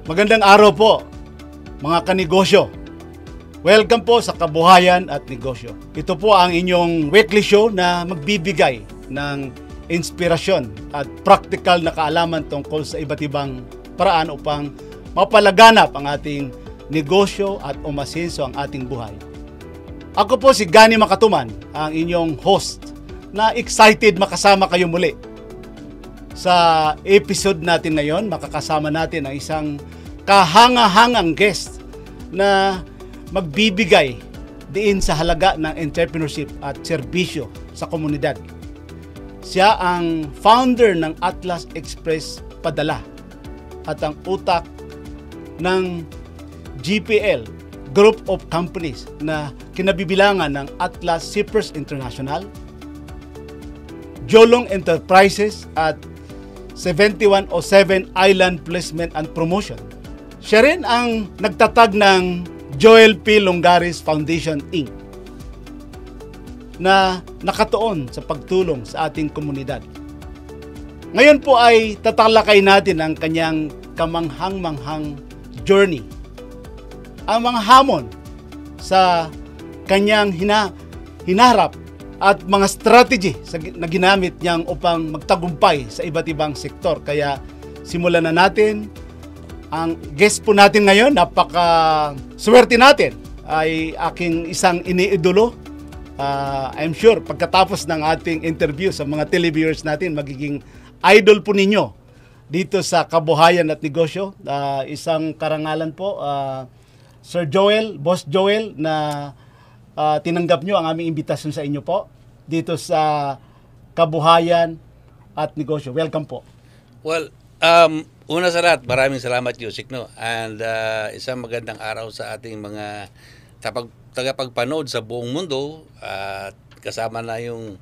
Magandang araw po, mga kanegosyo. Welcome po sa Kabuhayan at Negosyo. Ito po ang inyong weekly show na magbibigay ng inspirasyon at practical na kaalaman tungkol sa iba't ibang paraan upang mapalaganap ang ating negosyo at umasenso ang ating buhay. Ako po si Gani Makatuman, ang inyong host na excited makasama kayo muli. Sa episode natin ngayon, makakasama natin ang isang kahanga-hangang guest na magbibigay diin sa halaga ng entrepreneurship at serbisyo sa komunidad. Siya ang founder ng Atlas Express Padala at ang utak ng GPL Group of Companies na kinabibilangan ng Atlas Shippers International, Jolong Enterprises at 7107 Island Placement and Promotion. Siya rin ang nagtatag ng Joel P. Longares Foundation Inc. na nakatuon sa pagtulong sa ating komunidad. Ngayon po ay tatalakay natin ang kanyang kamanghang-manghang journey. Ang mga hamon sa kanyang hinaharap at mga strategy na ginamit niyang upang magtagumpay sa iba't ibang sektor. Kaya simulan na natin. Ang guest po natin ngayon, napaka-swerte natin, ay aking isang iniidolo. I'm sure pagkatapos ng ating interview sa mga televiewers natin, magiging idol po ninyo dito sa Kabuhayan at Negosyo. Isang karangalan po, Sir Joel, Boss Joel, na tinanggap nyo ang aming imbitasyon sa inyo po dito sa Kabuhayan at Negosyo. Welcome po. Well, una sa lahat, maraming salamat Yusik, no? And isang magandang araw sa ating mga tagapagpanood sa buong mundo at kasama na yung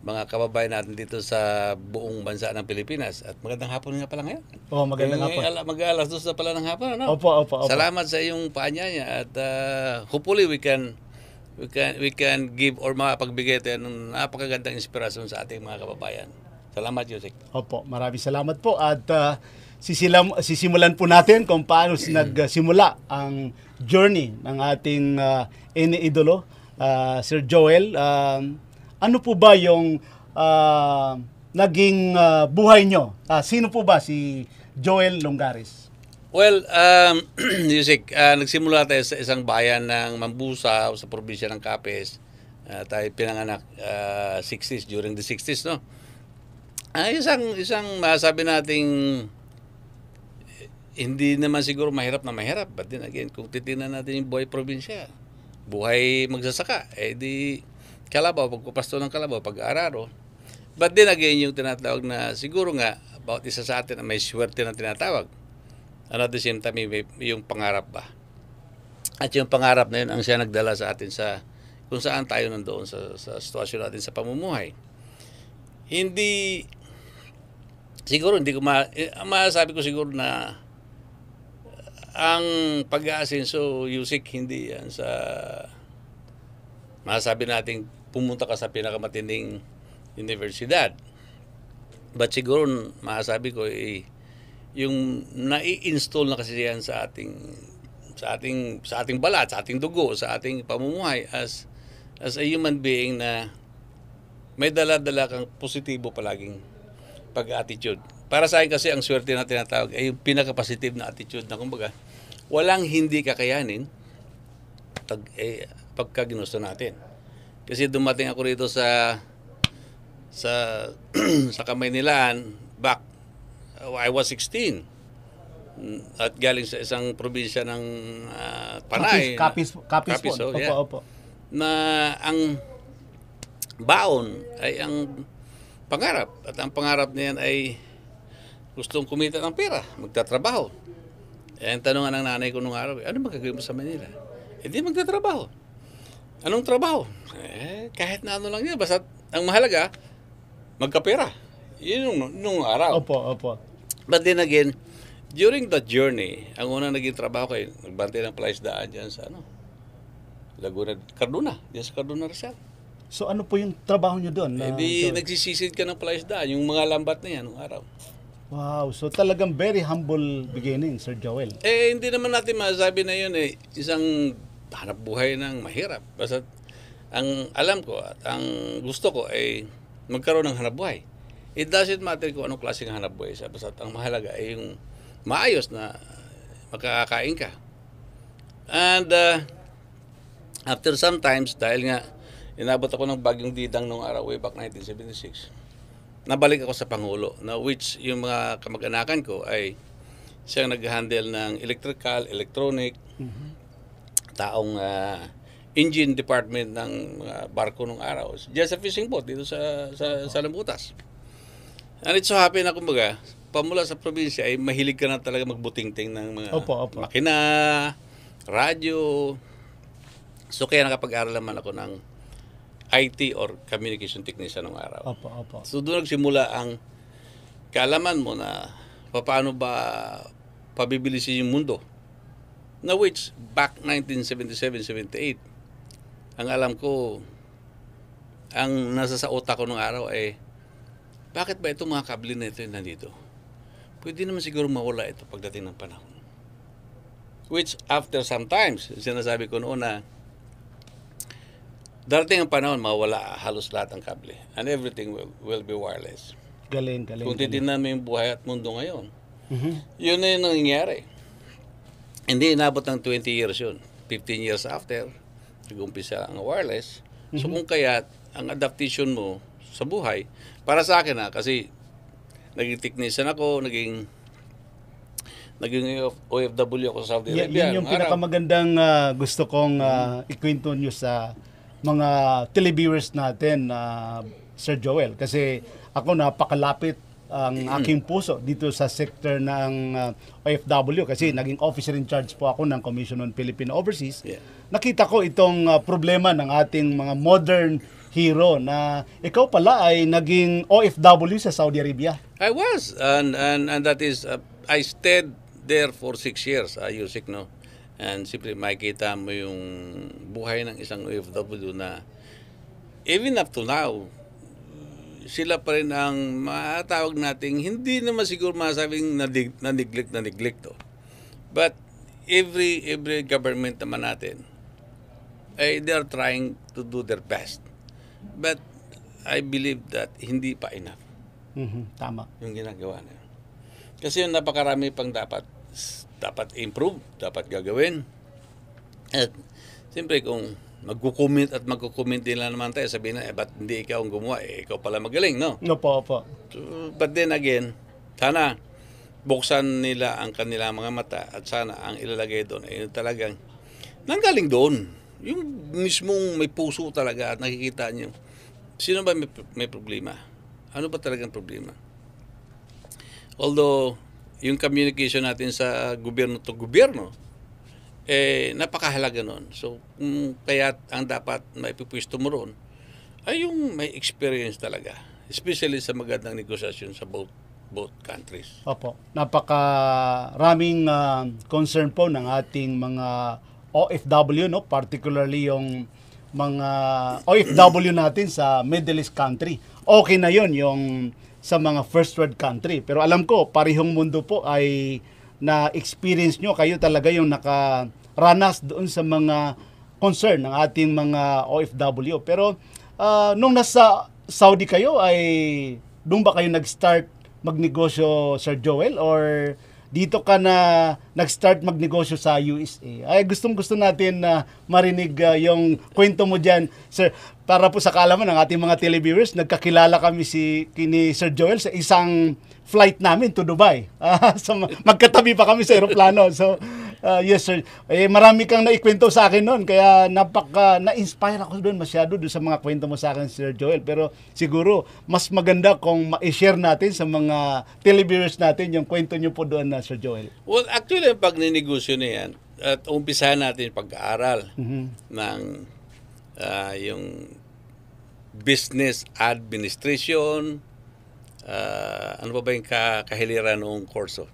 mga kababayan natin dito sa buong bansa ng Pilipinas. At magandang hapon nga pala ngayon. Oh, magandang hapon. Mag-alas 2 na pala ng hapon, ano? Opo. Salamat sa iyong paanyaya at hopefully we can give or makapagbigay tayo ng napakagandang inspirasyon sa ating mga kababayan. Salamat, Yusik. Opo, maraming salamat po. At sisimulan po natin kung paano nagsimula ang journey ng ating iniidolo, Sir Joel. Ano po ba yung naging buhay nyo? Sino po ba si Joel Longares? Well, Yusik, nagsimula tayo sa isang bayan ng Mambusa sa probinsya ng Capiz. Tayo pinanganak 60s, during the 60s, no? Isang masabi nating hindi naman siguro mahirap na mahirap. But then again, kung titingnan natin yung buhay probinsya, buhay magsasaka, di kalabaw, pagpapasto ng kalabaw, pag-araro. But then again, yung tinatawag na siguro nga, about isa sa atin na may swerte na tinatawag. At the same time, yung pangarap ba? At yung pangarap na yun ang siya nagdala sa atin sa kung saan tayo nandoon sa sitwasyon natin sa pamumuhay. Hindi ko masasabi ko siguro na ang pag-aasenso, Yusik, hindi yan sa masasabi natin pumunta ka sa pinakamatinding universidad. But siguro masasabi ko yung nai-install na kasi yan sa ating balat, sa ating dugo, sa ating pamumuhay as a human being na may dala-dala kang positibo palaging pag-attitude. Para sa akin kasi ang swerte na tinatawag ay yung pinaka-positive na attitude na kumbaga walang hindi kakayanin pagka ginusto natin. Kasi dumating ako rito sa kamay nilaan back I was 16 at galing sa isang probinsya ng Panay. Capiz po. Opo. Na ang baon ay ang pangarap. At ang pangarap niyan ay gustong kumita ng pera, magtatrabaho. Ang tanong ng nanay ko nung araw, ano magagawin mo sa Manila? Hindi magtatrabaho. Anong trabaho? Kahit na ano lang yan. Basta ang mahalaga, magkapera. Yun nung araw. Opo. But then again, during the journey, ang unang naging trabaho ko, nagbantay ng palaisdaan dyan sa Laguna, Cardona. Dyan sa Cardona, Rizal. So ano po yung trabaho nyo doon? Nagsisisid ka ng palaisdaan, yung mga lambat na yan nung araw. Wow, so talagang very humble beginning, Sir Joel. Hindi naman natin masasabi na yun isang hanap buhay ng mahirap. Basta ang alam ko at ang gusto ko ay magkaroon ng hanap buhay. It doesn't matter kung anong klaseng hanap buhay siya. Basta ang mahalaga ay yung maayos na makakain ka. And after sometimes, dahil nga inabot ako ng bagyong didang nung araw, way back 1976, nabalik ako sa Pangulo, na which yung mga kamag-anakan ko ay siyang nag-handle ng electrical, electronic, taong engine department ng barko nung araw. Diyan sa fishing boat, dito sa Lambutas. And it so happen na kumbaga, pamula sa probinsya ay mahilig ka na talaga magbutingting ng mga makina, radyo. So kaya nakapag-aral naman ako ng IT or communication technician ng araw. So doon nagsimula ang kaalaman mo na paano ba pabibilisin yung mundo. Na which back 1977-78, ang alam ko, ang nasa sa utak ko nung araw ay bakit ba itong mga kable na ito nandito? Pwede naman siguro mawala ito pagdating ng panahon. Which after sometimes, sinasabi ko noon na darating ang panahon, mawala halos lahat ng kable. And everything will be wireless. Galing. Kung titignan mo yung buhay at mundo ngayon, yun na yung nangyayari. Hindi inabot ng 20 years yun. 15 years after, nag-umpisa ang wireless. So kung kaya, ang adaptation mo sa buhay, para sa akin kasi naging technician ako, naging OFW ako sa Saudi Arabia. Yan yung pinakamagandang gusto kong ikwento nyo sa mga televiewers natin, Sir Joel. Kasi ako napakalapit ang aking puso dito sa sector ng OFW kasi naging officer in charge po ako ng Commission on Filipino Overseas. Nakita ko itong problema ng ating mga modern hero na ikaw pala ay naging OFW sa Saudi Arabia. I was. And that is, I stayed there for 6 years, Yusik, no? And simply makikita mo yung buhay ng isang OFW na even up to now, sila pa rin ang matawag nating hindi naman siguro masabing na-neglect to. But every government naman natin, they are trying to do their best. But I believe that hindi pa enough. Tama. Yung ginagawa na. Kasi yung napakarami pang dapat improve, dapat gagawin. At siyempre kung magkukomment din lang naman tayo, sabihin na, ba't hindi ikaw ang gumawa? Ikaw pala magaling, no? Opo. So, but then again, sana buksan nila ang kanilang mga mata at sana ang ilalagay doon ay talagang nanggaling doon. Yung mismong may puso talaga at nakikita nyo. Sino ba may problema? Ano ba talagang problema? Although, yung communication natin sa gobyerno to gobyerno, napakahalaga nun. So, kaya ang dapat maipipwisto mo ron ay yung may experience talaga. Especially sa magandang negosasyon sa both countries. Opo. Napakaraming concern po ng ating mga OFW, no? Particularly yung mga OFW natin sa Middle East country. Okay na yun, yung sa mga first world country. Pero alam ko, parehong mundo po ay na-experience nyo. Kayo talaga yung nakaranas doon sa mga concern ng ating mga OFW. Pero nung nasa Saudi kayo, ay doon ba kayo nag-start magnegosyo, Sir Joel? Or dito ka na nag-start magnegosyo sa USA? Ay gustong-gusto natin na marinig yung kwento mo dyan, Sir. Para po sa kaalaman ng ating mga televiewers, nagkakilala kami kini Sir Joel sa isang flight namin to Dubai. So, magkatabi pa kami sa aeroplano. So, yes sir. Marami kang naikwento sa akin noon, kaya na-inspire ako doon masyado doon sa mga kwento mo sa akin, Sir Joel. Pero siguro, mas maganda kung ma-share natin sa mga televiewers natin yung kwento nyo po doon na Sir Joel. Well, actually, pag ninegosyo na yan, at umpisahan natin pag-aaral ng yung business administration, ano ba yung kahiliran noong kurso.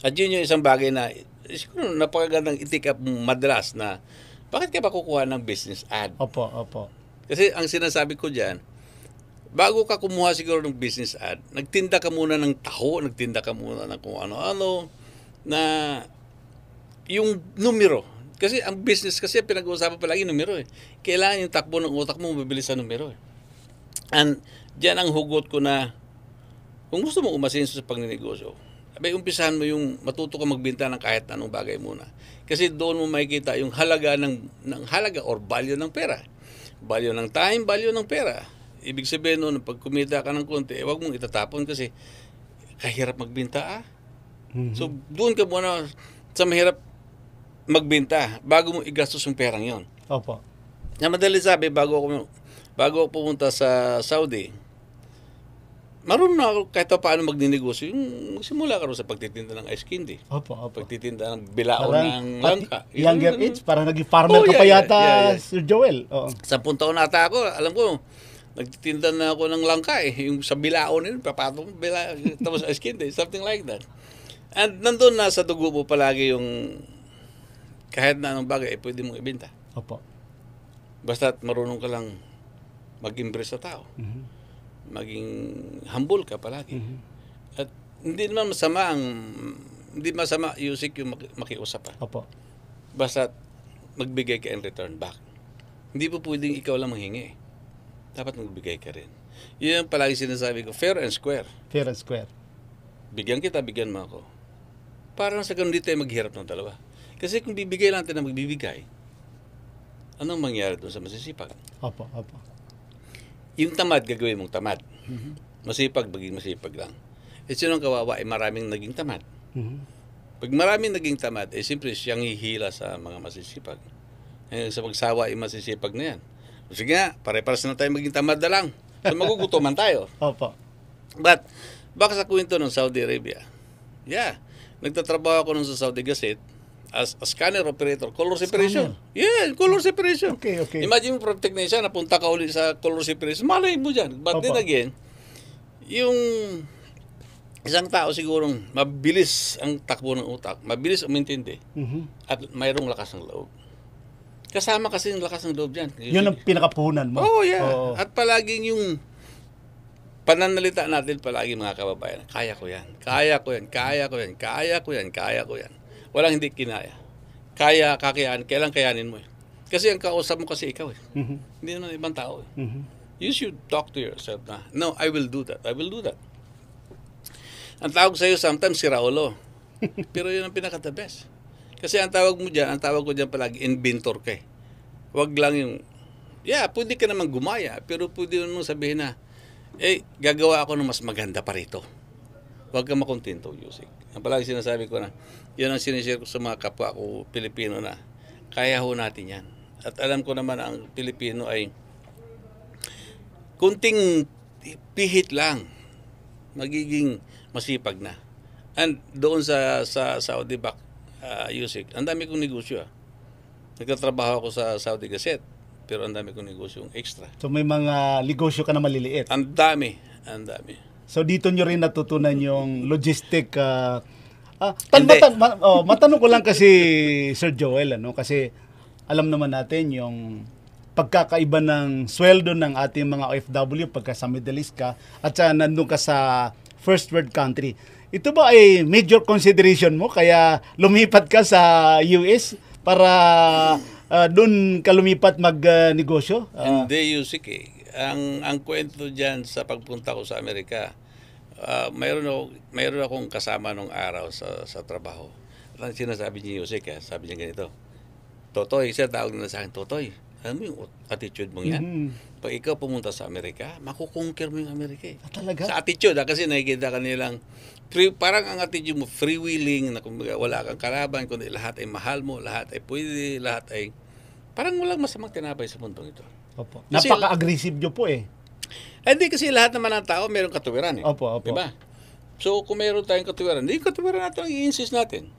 At yun yung isang bagay na siguro napakagandang itik up madalas na bakit ka pa kukuha ng business ad? Opo. Kasi ang sinasabi ko dyan, bago ka kumuha siguro ng business ad, nagtinda ka muna ng taho, nagtinda ka muna ng kung ano-ano, na yung numero. Kasi ang business kasi pinag-uusapan palagi numero eh. Kailangan yung takbo ng utak mo mabilis sa numero eh. And diyan ang hugot ko na kung gusto mo umasenso sa pagninegosyo, abay umpisahan mo yung matuto ka magbenta ng kahit anong bagay muna. Kasi doon mo makikita yung halaga ng halaga or value ng pera. Value ng time, value ng pera. Ibig sabihin noon, pag kumita ka ng konti, huwag mong itatapon kasi kahirap magbenta ah. So doon ka muna sa mahirap magbenta bago mo igastos yung perang yon. Opo. Na madali sabi, bago ako pumunta sa Saudi, marunong na ako kahit paano magninegosyo. Yung simula ka rin sa pagtitinda ng ice candy. Opo. Pagtitinda ng bilao Parang, ng langka. Younger age, parang naging farmer ka pa yata, Sir Joel. Oo. 10 taon nata ako, alam ko, nagtitinda na ako ng langka eh. Yung sa bilao nila, papatong tapos ice candy, something like that. And nandun na sa dugo mo palagi yung kahit na anong bagay, pwede mong ibenta. Opo. Basta't marunong ka lang mag-impress sa tao. Maging humble ka palagi. At hindi masama Yusik yung makiusap pa. Opo. Basta magbigay ka in return back. Hindi po pwedeng ikaw lang manghingi. Dapat magbigay ka rin. Yun yung palagi sinasabi ko, fair and square. Fair and square. Bigyan kita, bigyan mo ako. Parang sa ganun dito ay maghirap ng dalawa. Kasi kung bibigay lang tayo na magbibigay, anong mangyari doon sa masisipag? Opo. Yung tamad, gagawin mong tamad. Masipag, maging masipag lang. Eh, sinong kawawa? Maraming naging tamad. Pag maraming naging tamad, siyempre siyang hihila sa mga masisipag. Sa pagsawa, masisipag na yan. Sige nga, pare-paras na tayo maging tamad na lang. So, magugutuman tayo. Opo. But, baka sa kwento ng Saudi Arabia, nagtatrabaho ako nun sa Saudi Gazette as scanner operator, color separation. Yeah, color separation. Okay. Imagine mo, from technician, napunta ka ulit sa color separation. Malay mo dyan. But then again, yung isang tao sigurong mabilis ang takbo ng utak, mabilis umintindi, at mayroong lakas ng loob. Kasama kasi yung lakas ng loob dyan. Yun ang pinakapuhunan mo. Oh, yeah. Oo. At palaging yung pananalita natin palagi mga kababayan, kaya ko yan. Walang hindi kinaya. Kakayanin, kailan kayanin mo eh. Kasi ang kausap mo kasi ikaw eh. Hindi naman ibang tao eh. You should talk to yourself na, no, I will do that. Ang tawag sa'yo sometimes si Raulo. Pero yun ang pinaka-the best. Kasi ang tawag ko dyan palagi, inventor ka eh. Huwag lang yung, pwede ka naman gumaya, pero pwede mo sabihin na, gagawa ako ng mas maganda pa rito. Huwag ka makontento, Yusik. Ang palagi sinasabi ko na, yun ang sinishare ko sa mga kapwa ko Pilipino na, kaya ho natin yan. At alam ko naman ang Pilipino ay, kunting pihit lang, magiging masipag na. And doon sa Saudi Yusik, ang dami kong negosyo. Nagtatrabaho ako sa Saudi Gazette, pero ang dami kong negosyong extra. So may mga negosyo ka na maliliit. Ang dami. So dito nyo rin natutunan yung logistic. Matanong ko lang kasi Sir Joel, kasi alam naman natin yung pagkakaiba ng sweldo ng ating mga OFW pagka sa Middle East ka at nandun ka sa first world country. Ito ba ay major consideration mo kaya lumipat ka sa US para doon ka lumipat magnegosyo? Hindi, Yusik eh. Ang kwento dyan sa pagpunta ko sa Amerika, mayroon akong kasama nung araw sa trabaho. At ang sinasabi niya, Yusik, sabi niya ganito, Totoy, siya tawag na sa akin, Totoy, alam mo yung attitude mong yan? Pag ikaw pumunta sa Amerika, makukonquer mo yung Amerika eh. Talaga? Sa attitude, kasi nakikita ka nilang, parang ang attitude mo, freewheeling, na kumbaga wala kang kalaban, kundi lahat ay mahal mo, lahat ay pwede, lahat ay, parang walang masamang tinapay sa mundong ito. Opo. Napaka-aggressive nyo po eh. Hindi kasi lahat naman ng tao mayroong katuwiran eh. Opo. Diba? So kung mayroon tayong katuwiran, hindi katuwiran natin ang i-insist natin.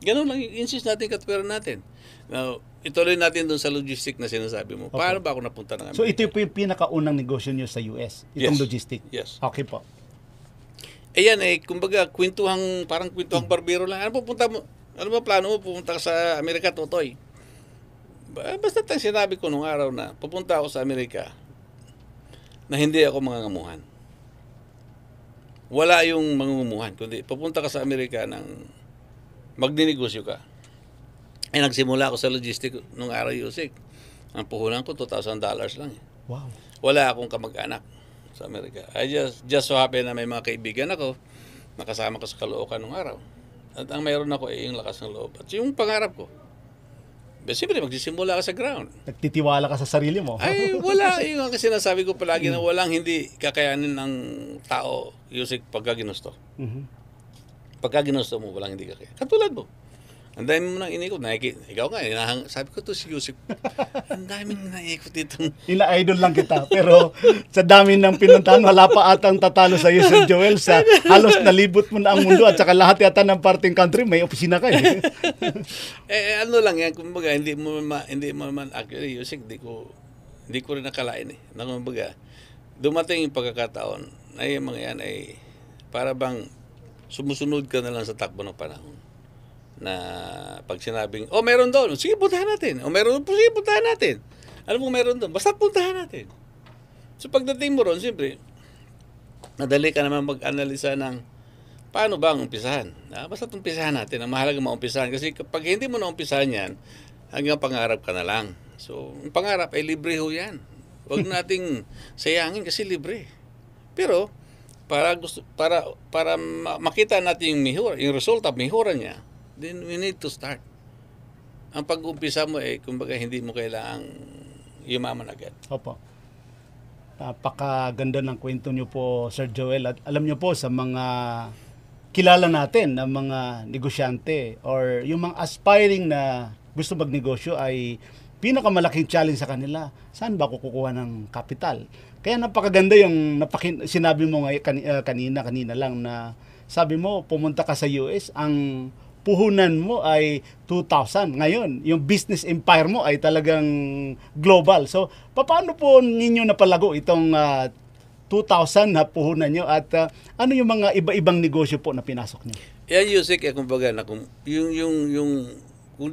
Ganun lang, i-insist natin katuwiran natin. Now, ituloy natin doon sa logistic na sinasabi mo. Opo. Paano ba ako napunta ng Amerika? So ito po yung pinakaunang negosyo nyo sa US, itong logistic? Yes. Okay po. Yan kumbaga, parang kwentuhang barbero lang. Ano ba plano mo pupunta ka sa Amerika, Totoy? Basta sinabi ko nung araw na pupunta ako sa Amerika, na hindi ako mangangamuhan. Wala yung mangungumuhan, kundi pupunta ka sa Amerika ng magninegosyo ka. Nagsimula ako sa logistic nung araw, Yusik. Ang puhunan ko, $2,000 lang. Wow. Wala akong kamag-anak sa Amerika. I just so happen na may mga kaibigan ako, nakasama ko sa Caloocan nung araw. At ang mayroon ako ay yung lakas ng loob. At yung pangarap ko, siyempre magsisimula ka sa ground. Nagtitiwala ka sa sarili mo. Ay, wala. Yung kasi sinasabi ko palagi na walang hindi kakayanin ng tao, Yusik, pagka ginusto. Pagka ginusto mo, walang hindi kakayanin. Katulad mo. Ang dami mo nang inikot. Ikaw nga, sabi ko to si Yusik, ang daming naikot dito. Ina-idol lang kita. Pero sa dami ng pinuntahan, wala pa atang tatalo sa iyo, Sir Joel. Sa halos nalibot mo na ang mundo at saka lahat yata ng parting country, may opisina ka eh. Ano lang yan, kumbaga, hindi mo man actually, Yusik, hindi ko rin nakalain eh. Kumbaga, dumating yung pagkakataon na yung mga yan ay para bang sumusunod ka na lang sa takbo ng panahon. Na pag sinabing, meron doon, sige, puntahan natin. Meron doon, sige, puntahan natin. Alam mo, meron doon, basta puntahan natin. So pagdating mo ron, siyempre, nadali ka naman mag-analisa ng paano ba ang umpisahan. Basta umpisahan natin. Ang mahalaga maumpisahan. Kasi kapag hindi mo na umpisahan yan, hanggang pangarap ka na lang. So, ang pangarap ay libre ho yan. Huwag nating sayangin kasi libre. Pero, para makita natin yung resulta, mihura niya, then we need to start. Ang pag-umpisa mo kumbaga hindi mo kailangang yumaman agad. Opo. Napakaganda ng kwento niyo po, Sir Joel. At alam niyo po, sa mga kilala natin na mga negosyante or yung mga aspiring na gusto magnegosyo ay pinakamalaking challenge sa kanila. Saan ba kukuha ng kapital? Kaya napakaganda yung sinabi mo kanina lang na sabi mo, pumunta ka sa US, ang puhunan mo ay 2,000. Ngayon, yung business empire mo ay talagang global. So, paano po ninyo napalago itong 2,000 na puhunan nyo at ano yung mga iba-ibang negosyo po na pinasok nyo? Yan, Yusik, kumbaga, kung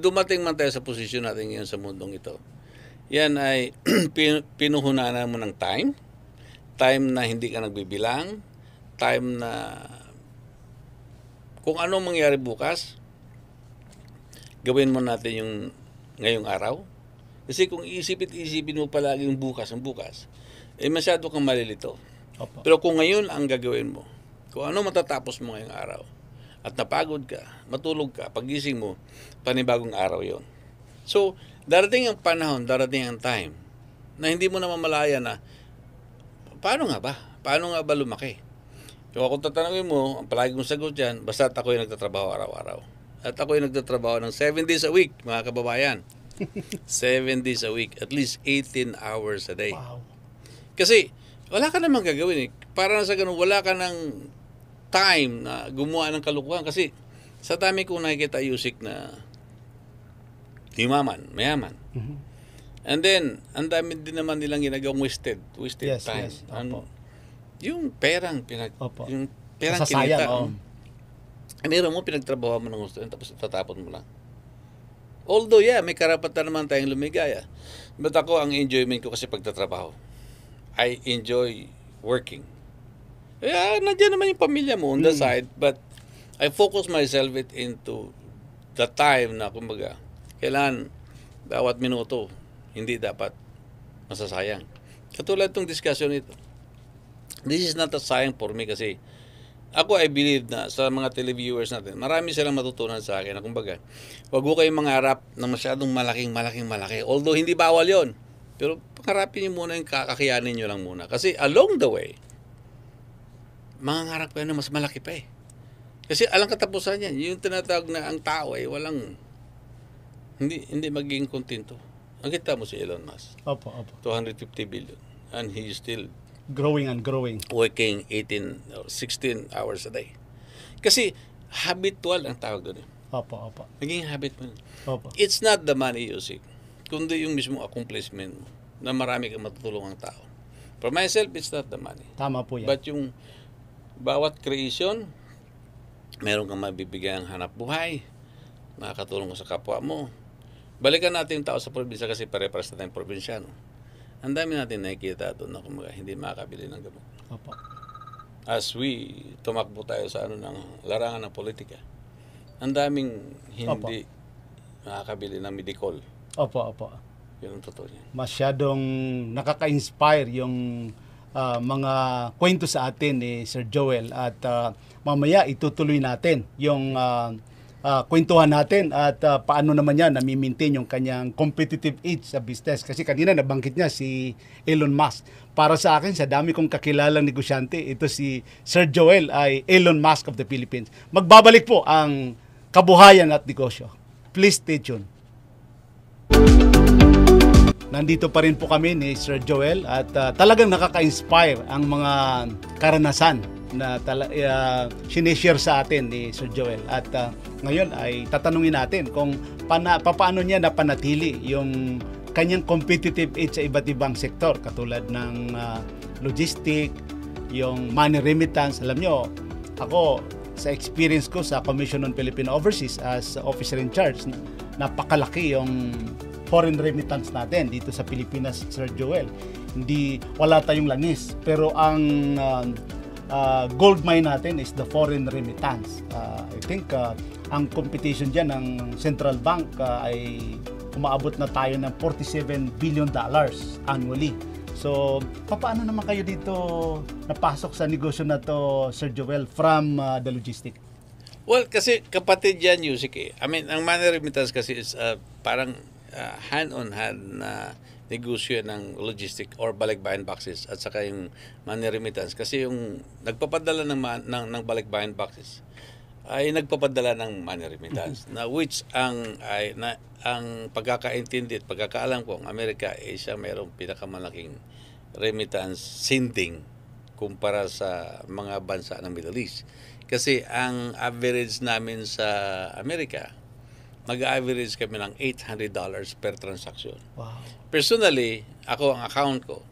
dumating man tayo sa posisyon natin ngayon sa mundong ito, yan ay pinuhunanan mo ng time na hindi ka nagbibilang, time na kung ano mangyari bukas, gawin mo natin yung ngayong araw. Kasi kung isipin mo palagi yung bukas, masyado kang malilito. Opo. Pero kung ngayon ang gagawin mo, kung ano matatapos mo ngayong araw, at napagod ka, matulog ka, pagising mo, panibagong araw yon. So, darating ang panahon, darating ang time, na hindi mo na mamalaya na, paano nga ba lumaki? Kung ako tatanungin mo, ang palagi mong sagot dyan, basta ako yung nagtatrabaho araw-araw. At ako yung nagtatrabaho ng 7 days a week, mga kababayan. 7 days a week, at least 18 hours a day. Wow. Kasi, wala ka namang gagawin eh. Para na sa ganun, wala ka ng time na gumawa ng kalukuhan. Kasi, sa dami kong nakikita, Yusik, na mayaman. Mm-hmm. And then, ang dami din naman nilang ginagawang wasted Yes, time. yes. Opo. Yung perang Opo. yung perang Nasasayang, kinita. Meron mo pinagtrabaho mo ng gusto tapos itatapon mo lang. Although, may karapatan naman tayong lumigaya. But ako, ang enjoyment ko kasi pagtatrabaho. I enjoy working. Nandiyan naman yung pamilya mo on the side, but I focus myself into the time na, kumbaga, kailangan bawat minuto, hindi dapat masasayang. Katulad itong discussion ito. This is not a sayang for me kasi ako, I believe na sa mga televiewers natin, marami silang matutunan sa akin na kumbaga, wag ko kayong mangarap na masyadong malaki. Although hindi bawal yon, pero pangarapin niyo muna yung kakayanin niyo lang muna. Kasi along the way, mangangarap kayo na mas malaki pa eh. Kasi alang katapusan yan, yung tinatawag na ang tao ay hindi magiging kontento. Ang kita mo si Elon Musk, Opo. 250 billion, and he is still Growing and growing. working 18 or 16 hours a day. Kasi habitual ang tawag doon. Opo. Naging habit mo. Opo. It's not the money you seek, kundi yung mismong accomplishment mo na marami kang matutulungang tao. For myself, it's not the money. Tama po yan. But yung bawat creation, meron kang mabibigyan ng hanap buhay, makakatulong ka sa kapwa mo. Balikan natin yung tao sa probinsya kasi pare-pares na tayong probinsyano. ang dami natin nakikita doon na kumbaga hindi makakabili ng gamot. Opo. As we tumakbo tayo sa ng larangan ng politika, ang daming hindi makakabili ng medical. Opo, opo. Yun ang totoo niya. Masyadong nakaka-inspire yung mga kwento sa atin ni Sir Joel at mamaya itutuloy natin yung kwentuhan natin at paano naman niya nami-maintain yung kanyang competitive edge sa business. Kasi kanina nabanggit niya si Elon Musk. Para sa akin, sa dami kong kakilalang negosyante, ito si Sir Joel ay Elon Musk of the Philippines. Magbabalik po ang kabuhayan at negosyo. Please stay tuned. Nandito pa rin po kami ni Sir Joel at talagang nakaka-inspire ang mga karanasan na sinishare sa atin ni Sir Joel. At ngayon ay tatanungin natin kung paano niya napanatili yung kanyang competitive edge sa iba't ibang sektor katulad ng logistic, yung money remittance. Alam nyo, ako sa experience ko sa Commission on Filipino Overseas as officer in charge, napakalaki yung foreign remittance natin dito sa Pilipinas, Sir Joel. Wala tayong langis, pero ang gold mine natin is the foreign remittance. I think ang competition dyan ng Central Bank ay umaabot na tayo ng $47 billion annually. So, paano naman kayo dito napasok sa negosyo na to, Sir Joel, from the logistic? Well, kasi kapatid yan, Yusik eh. I mean, ang money remittance kasi is parang hand-on-hand na negosyo ng logistic or balikbayan boxes at saka yung money remittance. Kasi yung nagpapadala ng balikbayan boxes ay nagpapadala ng money remittance na which ang pagkakaintindi at pagkakaalam ko ang Amerika ay siya mayroong pinakamalaking remittance sending kumpara sa mga bansa ng Middle East. Kasi ang average namin sa Amerika, mag-average kami ng $800 per transaction. Wow. Personally, ako ang account ko,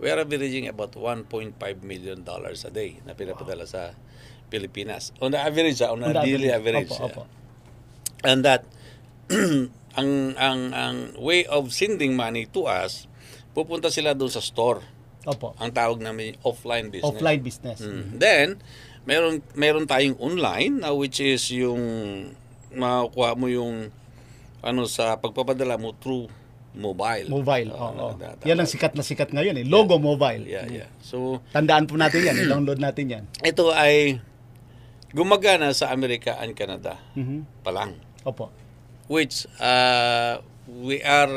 we are averaging about $1.5 million a day na pinapadala sa Pilipinas. On the average, on a daily average. Opo. And that, ang way of sending money to us, pupunta sila doon sa store. Opo. Ang tawag namin offline business. Offline business. Then, meron tayong online, which is yung makukuha mo yung sa pagpapadala mo through mobile. Oo. Yan ang sikat na sikat ngayon eh. Logo mobile. Yeah. So, tandaan po natin yan. I-download natin yan. Ito ay gumagana sa Amerika and Canada pa lang. Opo. Which, we are,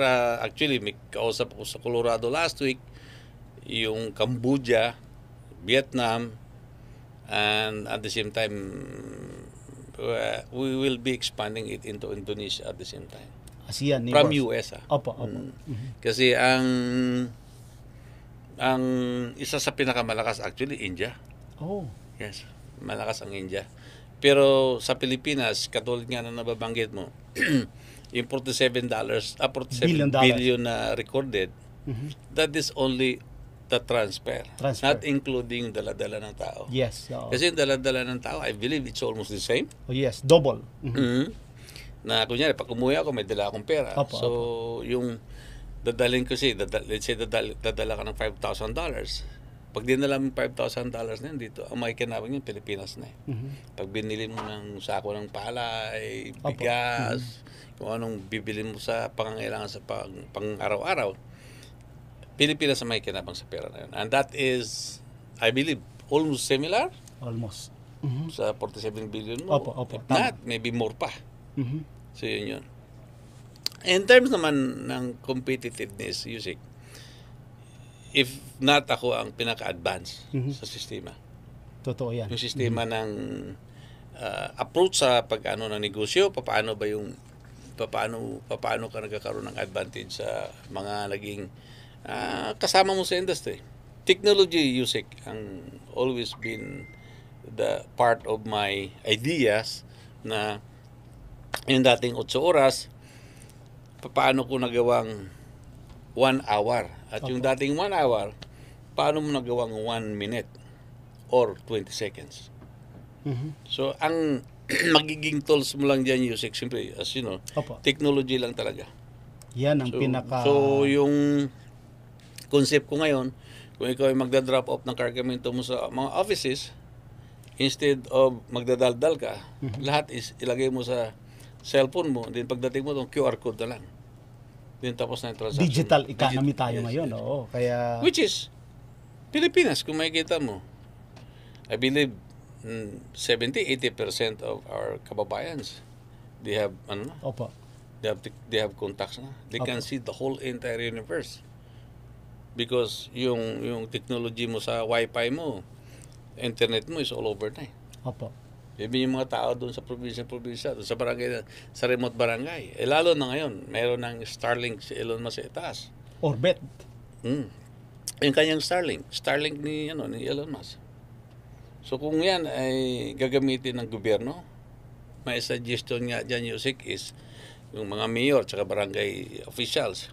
actually, may kausap ako sa Colorado last week, yung Cambodia, Vietnam, and at the same time, we will be expanding it into Indonesia at the same time. ASEAN From neighbors. US. Opo. Kasi ang isa sa pinakamalakas actually India. Oh. Yes, malakas ang India. Pero sa Pilipinas, katulad nga na nababanggit mo, yung $47 billion na recorded, that is only the transfer. Not including dala-dala ng tao. Yes. Kasi yung dala-dala ng tao, I believe it's almost the same. Oh, yes, double. Na kunyari, pag umuwi ako, may dala akong pera. Opo. So, yung dadalhin ko let's say dadala ka ng $5,000. Pag dinala mo $5,000 na yun dito, ang makikinabang yun, Pilipinas na eh. Pag binili mo ng sako ng palay, bigas, kung anong bibili mo sa pangangailangan sa pang-araw-araw, Pilipinas ang makikinabang sa pera na yun. And that is, I believe, almost similar. Almost. Sa 47 billion mo. Opo. If not, maybe more pa. So, yun. In terms naman ng competitiveness, Yusik, if not ako ang pinaka-advance sa sistema. Totoo yan. Yung sistema ng approach sa pag-ano ng negosyo, paano ka nagkakaroon ng advantage sa mga naging kasama mo sa industry. Technology, Yusik, ang always been the part of my ideas na yung dating 8 oras, paano ko nagawang 1 hour. At yung dating 1 hour, paano mo nagawang 1 minute or 20 seconds. So, ang magiging tools mo lang dyan, Yusik, simply, as you know, technology lang talaga. Yan ang pinaka... So, yung concept ko ngayon, kung ikaw ay magda-drop off ng kargamento mo sa mga offices, instead of magdadaldal ka, lahat is ilagay mo sa cellphone mo, then pagdating mo itong QR code na lang. Then tapos na yung transaction. Digital economy tayo Yes, ngayon. yes. Oo, kaya Which is, Pilipinas, kung makikita mo, I believe 70-80% of our kababayans, they have, opo. they have contacts na. They can Opo. see the whole entire universe. Because yung technology mo sa wifi mo, internet mo is all over na eh. Opo. Even yung mga tao doon sa probinsya, doon sa barangay, sa remote barangay. Eh lalo na ngayon, mayroon ng Starlink si Elon Musk sa itaas. Orbit. Yung kanyang Starlink ni Elon Musk. So kung yan ay gagamitin ng gobyerno, may suggestion nga dyan, Yusik, is yung mga mayor at barangay officials,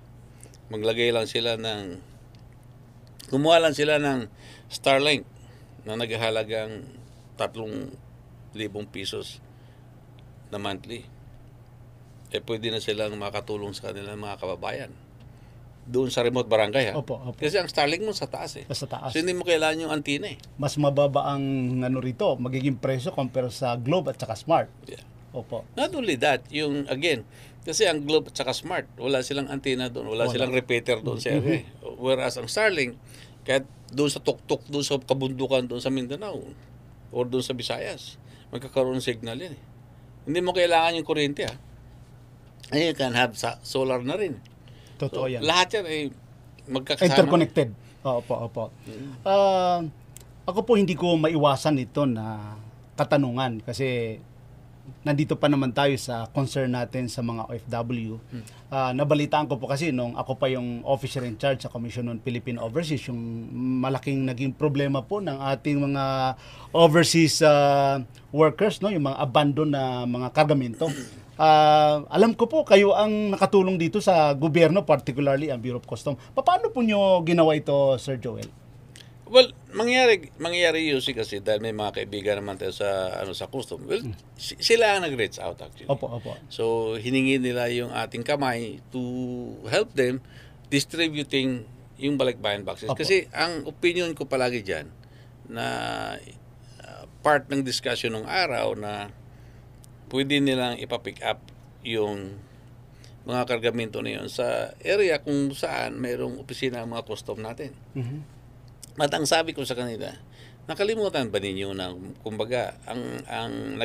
gumawa lang sila ng Starlink na naghahalagang 3,000 pesos na monthly. Eh pwede na silang makatulong sa kanilang mga kababayan doon sa remote barangay, ha? Opo, opo. Kasi ang Starlink mo sa taas eh. Sa taas. So hindi mo kailangan yung antenna eh. Mas mababa ang rito, magiging presyo compare sa Globe at saka Smart. Yeah. Opo. Not only that, kasi ang Globe at saka Smart, wala silang antenna doon, wala silang repeater doon sa area. Whereas ang Starlink, kahit doon sa tuktok, doon sa kabundukan, doon sa Mindanao, or doon sa Visayas, magkakaroon ng signal yan eh. Hindi mo kailangan yung kuryente, ha. You can have solar na rin. Totoo So, yan. lahat yan ay magkakasama. Interconnected. Opo, opo. Ako po hindi ko maiwasan ito na katanungan kasi nandito pa naman tayo sa concern natin sa mga OFW. Nabalitaan ko po kasi nung ako pa yung officer in charge sa Commission on Philippine Overseas, yung malaking naging problema po ng ating mga overseas workers, no, yung mga abandon na mga kargamento. Alam ko po kayo ang nakatulong dito sa gobyerno, particularly ang Bureau of Customs. Paano po nyo ginawa ito, Sir Joel? Well, mangyayari Yussi kasi dahil may mga kaibigan naman tayo sa custom. Well, sila ang nag-reach out actually. Opo, opo. So, hiningi nila yung ating kamay to help them distributing yung balikbayan boxes. Opo. Kasi ang opinion ko palagi dyan na part ng discussion ng araw na pwede nilang ipapick up yung mga kargamento na yun sa area kung saan mayroong opisina ang mga custom natin. At ang sabi ko sa kanila, nakalimutan ba ninyo na kumbaga ang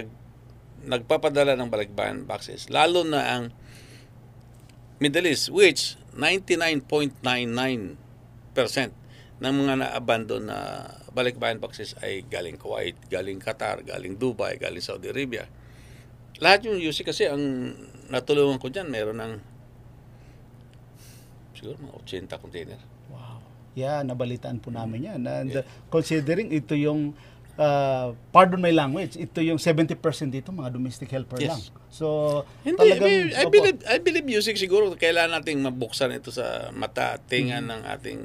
nagpapadala ng balikbayan boxes, lalo na ang Middle East, which 99.99% ng mga na-abandon na balikbayan boxes ay galing Kuwait, galing Qatar, galing Dubai, galing Saudi Arabia. Lahat yung UC kasi ang natulungan ko dyan, meron ng siguro mga 80 container. Wow. Yeah, nabalitaan po namin yan. And considering ito yung, pardon my language, ito yung 70% dito, mga domestic helper Yes. lang. So, Hindi, talagang, I believe music siguro kailangan nating mabuksan ito sa mata at tinga ng ating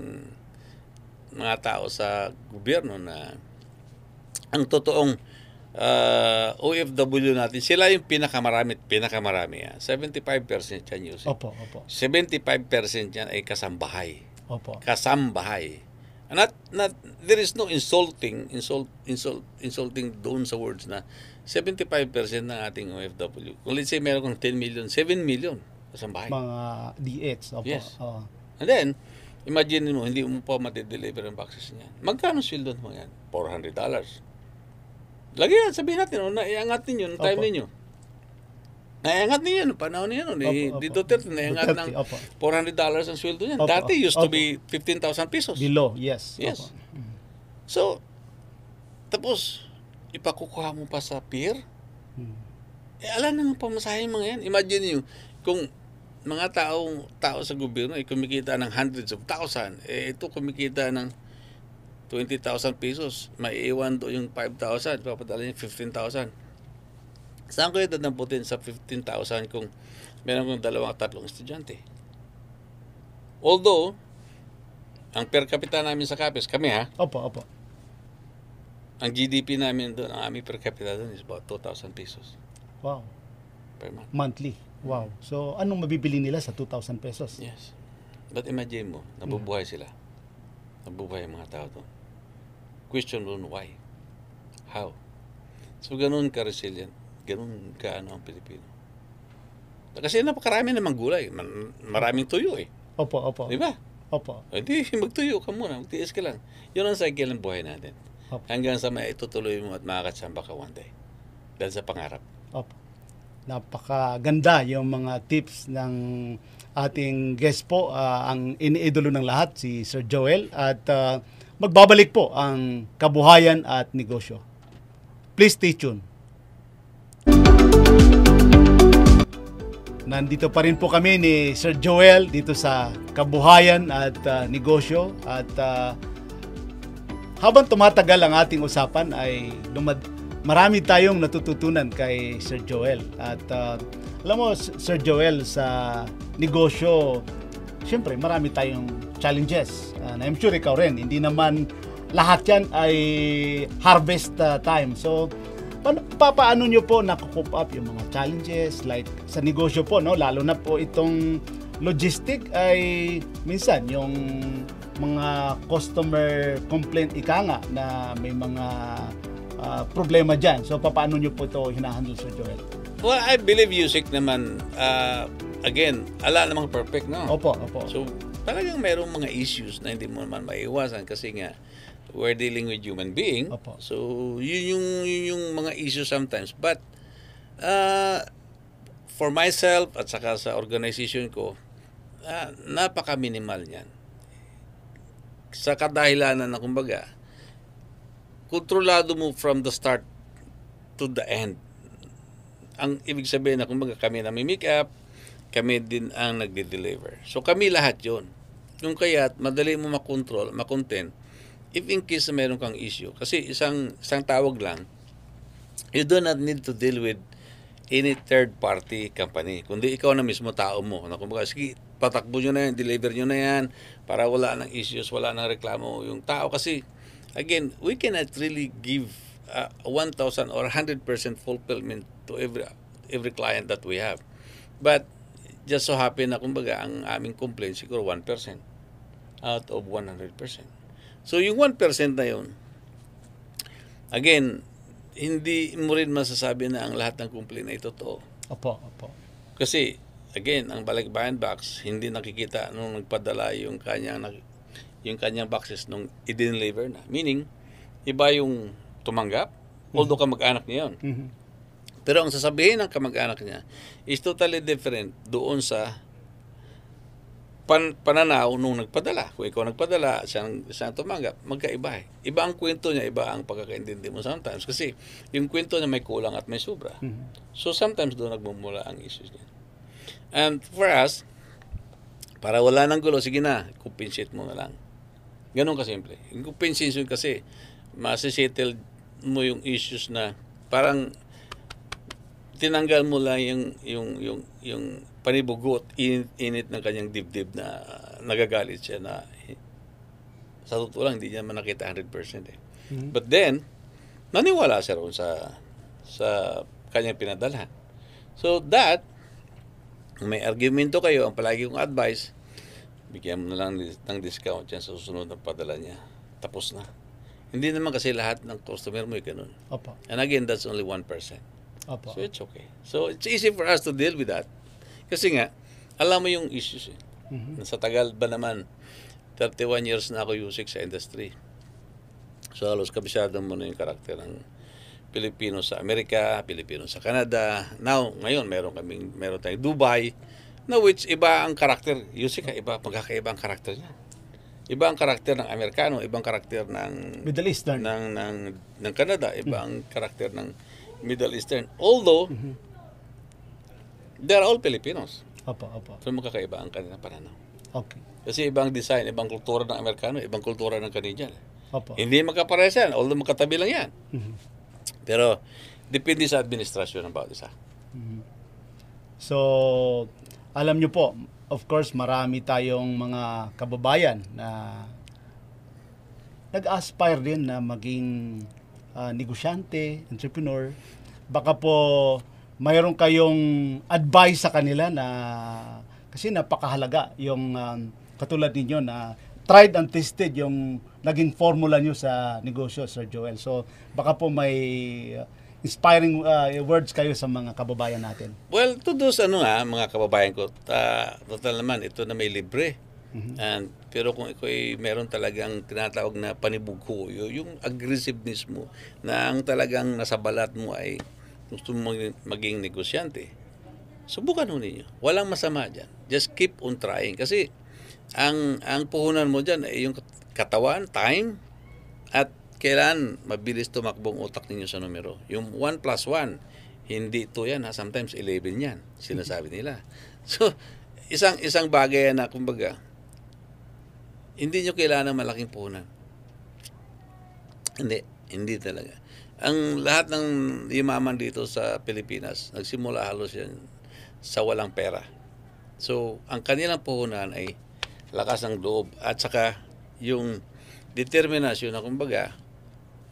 mga tao sa gobyerno na ang totoong OFW natin, sila yung pinakamarami yan. 75% yan music. Opo, opo. 75% yan ay kasambahay. Opo. Kasambahay. Not there is no insulting doon sa words na 75% ng ating OFW. Kung let's say meron kang 10 million, 7 million kasambahay. Mga DH. Opo. Yes. Oo. And then, imagine mo, hindi mo pa matideliver ang boxes niyan. Magkano sweldo mo yan? $400. Lagi yan, sabihin natin, naiangat ninyo, no time Opo. ninyo. Naiangat ninyo, no panahon ninyo, Opo, dito naiangat ng Opo. $400 ang sweldo niyan. Opo. Dati used to Opo. be 15,000 pesos. Below, yes. Yes. Opo. So, tapos, ipakukuha mo pa sa pier? Alam naman pamasahe mga yan. Imagine nyo, kung mga tao sa gobyerno ay kumikita ng hundreds of thousand, ito kumikita ng 20,000 pesos, maiiwan do yung 5,000, papadala yung 15,000. Saan ko yung dadamputin sa 15,000 kung meron kong 2 o 3 estudyante? Although, ang per capita namin sa Capiz, kami Opo, opo. ang GDP namin doon, ang aming per capita doon is about 2,000 pesos Wow. per month. Monthly. Wow. So, anong mabibili nila sa 2,000 pesos? Yes. But imagine mo, nabubuhay sila. Nabubuhay ang mga tao to. Question doon, why? How? So, ganun ka-resilient. Ganun ka-ano ang Pilipino. Kasi napakarami namang gulay. Maraming tuyo eh. Opo, opo. Di ba? Opo. Hindi, magtuyo ka muna. Magtiis ka lang. Yun ang cycle ng buhay natin. Opo. Hanggang sa may itutuloy mo at makakatsamba ka one day. Dahil sa pangarap. Opo. Napakaganda yung mga tips ng ating guest po, ang iniidolo ng lahat, si Sir Joel. At magbabalik po ang kabuhayan at negosyo. Please stay tuned. Nandito pa rin po kami ni Sir Joel dito sa kabuhayan at negosyo. At habang tumatagal ang ating usapan ay marami tayong natututunan kay Sir Joel. At alam mo, Sir Joel, sa negosyo, siyempre marami tayong challenges. And I'm sure ikaw rin, hindi naman lahat yan ay harvest time. So, paano nyo po nakukup up yung mga challenges like sa negosyo po, no? Lalo na po itong logistic ay minsan yung mga customer complaint ika nga na may mga problema dyan. So, paano nyo po ito hinahandle, Sir Joel? Well, I believe Yusik naman, again, ala namang perfect, no? Opo, opo. So, talagang mayroong mga issues na hindi mo naman maiiwasan kasi nga, we're dealing with human being. Opo. So, yun yung mga issues sometimes. But, for myself at saka sa organization ko, napaka-minimal niyan. Sa kadahilanan na kumbaga, kontrolado mo from the start to the end. Ang ibig sabihin na kumbaga kami na may make up, kami din ang nagde-deliver. So, kami lahat yon. Yung kaya madali mo makontrol, makontent, if in case na meron kang issue. Kasi isang tawag lang, you do not need to deal with any third-party company. Kundi ikaw na mismo, tao mo. Na kumbaga, sige, patakbo nyo na yan, deliver nyo na yan, para wala ng issues, wala ng reklamo. Yung tao kasi, again, we cannot really give 1,000 or 100% fulfillment to every client that we have. But, just so happen na kumbaga, ang aming complaint, siguro 1% out of 100%. So, yung 1% na yun, again, hindi mo rin masasabi na ang lahat ng complaint ay totoo. Opo, opo. Kasi, again, ang Balikbayan box, hindi nakikita nung nagpadala yung kanyang boxes nung i-deliver na. Meaning, iba yung tumanggap, although kamag-anak niya yun. Mm-hmm. Pero ang sasabihin ng kamag-anak niya is totally different doon sa pananaw nung nagpadala. Kung ikaw nagpadala, siyang tumanggap, magkaiba eh. Iba ang kwento niya, iba ang pagkakaintindi mo sometimes. Kasi yung kwento niya may kulang at may sobra. Mm-hmm. So sometimes doon nagmumula ang issues niya. And for us, para wala nang gulo, sige na, compensate mo na lang. Ganun kasimple. Yung compensation kasi, masisettle mo yung issues na parang tinanggal mo lang yung panibugot, init ng kanyang dibdib na nagagalit siya na sa totoo lang, hindi niya man nakita 100% eh. Mm-hmm. But then, naniwala siya roon sa kanyang pinadalhan. So that, may argumento kayo, ang palagi kong advice, bigyan mo na lang ng discount yan sa susunod na padala niya. Tapos na. Hindi naman kasi lahat ng customer mo ganun. Opo. And again, that's only 1%. Opo. So it's okay. So it's easy for us to deal with that. Kasi nga, alam mo yung issues eh. Mm-hmm. Sa tagal ba naman, 31 years na ako Yusik sa industry. So halos kabisado mo na yung karakter ng Pilipino sa Amerika, Pilipino sa Canada. Now, ngayon, meron tayong Dubai, na which iba ang karakter. Yusik, magkakaiba ang karakter niya. Iba ang karakter ng Amerikano, ibang karakter ng Middle Eastern. ng Canada, iba ang karakter ng Middle Eastern. Although, they're all Filipinos. Opo, opo. So magkakaiba ang kanilang pananaw. Okay. Kasi ibang design, ibang kultura ng Amerikano, ibang kultura ng Canadian. Opo. Hindi magkaparehas yan, although magkatabi lang yan. Mm-hmm. Pero, depende sa administrasyon ng bawat isa. Mm-hmm. So, alam nyo po, of course, marami tayong mga kababayan na nag-aspire din na maging negosyante, entrepreneur. Baka po mayroon kayong advice sa kanila na kasi napakahalaga yung katulad ninyo na tried and tested yung naging formula nyo sa negosyo, Sir Joel. So, baka po may inspiring words kayo sa mga kababayan natin. Well, to those mga kababayan ko, total naman, ito na may libre. Pero kung ikaw ay meron talagang tinatawag na panibugho, yung aggressiveness mo, na ang talagang nasa balat mo ay gusto mo maging negosyante, subukan mo ninyo. Walang masama dyan. Just keep on trying. Kasi ang puhunan mo dyan ay yung katawan, time, at kailan mabilis tumakbong utak ninyo sa numero. Yung 1 plus 1, hindi ito yan. Sometimes 11 yan, sinasabi nila. So, isang bagay na, kumbaga, hindi nyo kailangan ng malaking puhunan. Hindi talaga. Ang lahat ng yumaman dito sa Pilipinas, nagsimula halos yan sa walang pera. So, ang kanilang puhunan ay lakas ng loob at saka yung determinasyon na, kumbaga,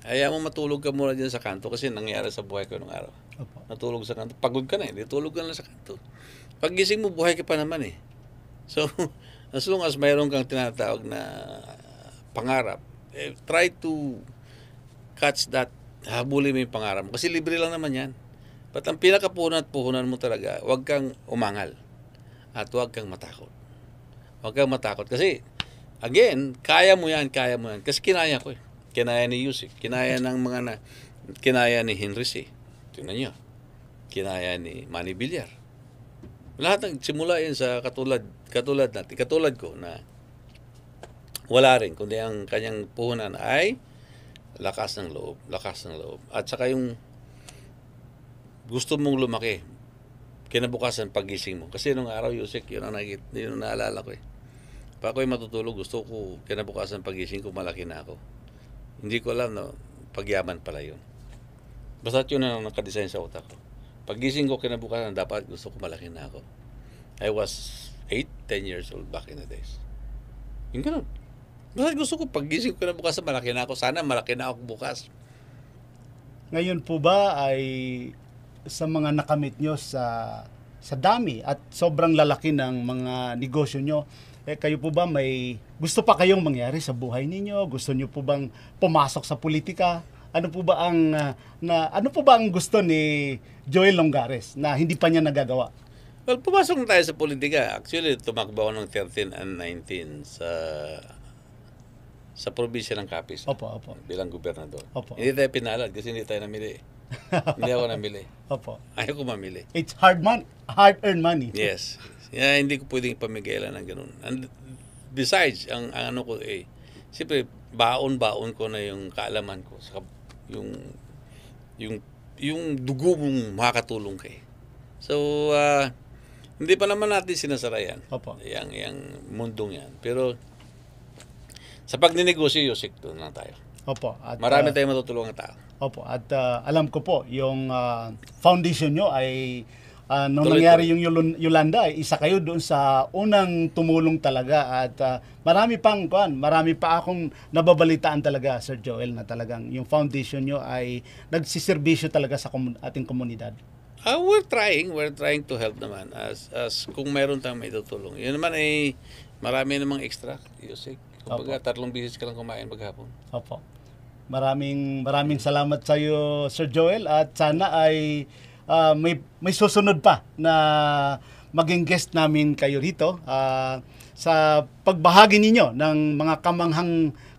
ayaw mo matulog ka muna dyan sa kanto kasi nangyari sa buhay ko nung araw. Opo. Natulog sa kanto. Pagod ka na tulog ka na sa kanto. Paggising mo, buhay ka pa naman eh. So, as long as mayroon kang tinatawag na pangarap, try to catch that, habulin mo yung pangarap mo. Kasi libre lang naman yan. But ang pinakapunan at puhunan mo talaga, huwag kang umangal. At huwag kang matakot. Huwag kang matakot. Kasi, again, kaya mo yan. Kasi kinaya ko eh. Kinaya ni Yusik. Kinaya ng kinaya ni Henry C. Tingnan nyo. Kinaya ni Manny Villar. Lahat ng simula yan sa katulad natin. Katulad ko na wala rin. Kundi ang kanyang puhunan ay lakas ng loob. At saka yung gusto mong lumaki, kinabukasan pagising mo. Kasi nung araw, Yusik, yun ang naalala ko eh. Pag ako'y matutulog, gusto ko kinabukasan pagising ko, malaki na ako. Hindi ko alam na pagyaman pala yun. Basta yun ang nakadesign sa utak ko. Pagising ko kinabukasan, dapat gusto ko malaki na ako. I was 8-10 years old back in the days. Yung ganun. Basta gusto ko pagising ko kinabukasan, malaki na ako. Sana malaki na ako bukas. Ngayon po ba ay sa mga nakamit nyo sa dami at sobrang lalaki ng mga negosyo nyo, kayo po ba may gusto pa kayong mangyari sa buhay ninyo? Gusto niyo po bang pumasok sa politika? Ano po ba ang gusto ni Joel Longares na hindi pa niya nagagawa? Well, pumasok na tayo sa politika. Actually, tumakbo ako ng 13 and 19 sa probinsya ng Capiz. Opo. Bilang gobernador. Opo. Hindi tayo pinalad kasi hindi tayo namili. Hindi ako namili. Opo. Ayaw ko mamili. It's hard-earned money. Yes. Hindi ko pwedeng pamigilan ng ganun. And besides, ang ano ko siyempre, baon ko na yung kaalaman ko. Yung dugo mong makakatulong kay. So, hindi pa naman natin sinasara yan. Opo. Yang mundong yan. Pero, sa pagninegosyo, Yusik, doon lang tayo. Opo. At, marami tayong matutulungan tao. Opo. At alam ko po, yung foundation nyo ay nung Tuloy. nangyari yung Yolanda, isa kayo doon sa unang tumulong talaga at marami pa akong nababalitaan talaga, Sir Joel, na talagang yung foundation nyo ay nagsiservisyo talaga sa ating komunidad. We're trying to help naman as kung meron tayong may tutulong. Yun naman ay marami namang extra, Yusik. Kumbaga, 3 bisis ka lang kumain maghapon. Opo. Maraming salamat sa iyo, Sir Joel, at sana ay may susunod pa na maging guest namin kayo rito sa pagbahagi ninyo ng mga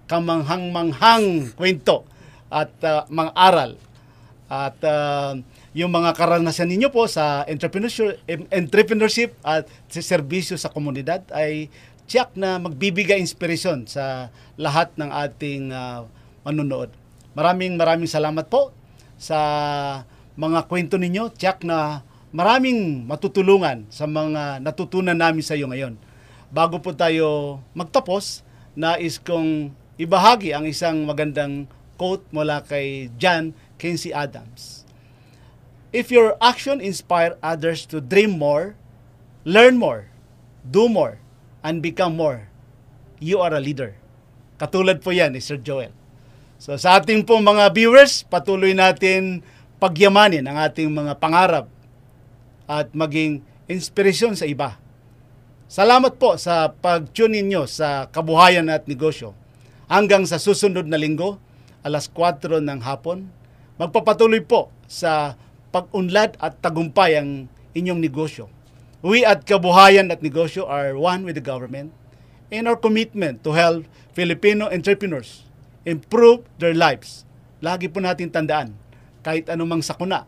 kamanghang kwento at mga aral at yung mga karanasan ninyo po sa entrepreneurship at sa serbisyo sa komunidad ay tiyak na magbibigay inspirasyon sa lahat ng ating manunood. Maraming salamat po sa mga kwento ninyo. Tiyak na maraming matutulungan sa mga natutunan namin sa iyo ngayon. Bago po tayo magtapos, nais kong ibahagi ang isang magandang quote mula kay John Quincy Adams. If your action inspire others to dream more, learn more, do more, and become more, you are a leader. Katulad po yan ni Sir Joel. So sa ating pong mga viewers, patuloy natin pagyamanin ang ating mga pangarap at maging inspirasyon sa iba. Salamat po sa pag-tune ninyo sa Kabuhayan at Negosyo. Hanggang sa susunod na linggo, alas 4 ng hapon, magpapatuloy po sa pag-unlad at tagumpay ang inyong negosyo. We at Kabuhayan at Negosyo are one with the government in our commitment to help Filipino entrepreneurs improve their lives. Lagi po natin tandaan, kahit anumang sakuna,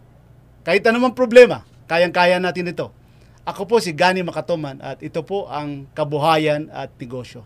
kahit anumang problema, kayang-kaya natin ito. Ako po si Gani Makatoman at ito po ang Kabuhayan at Negosyo.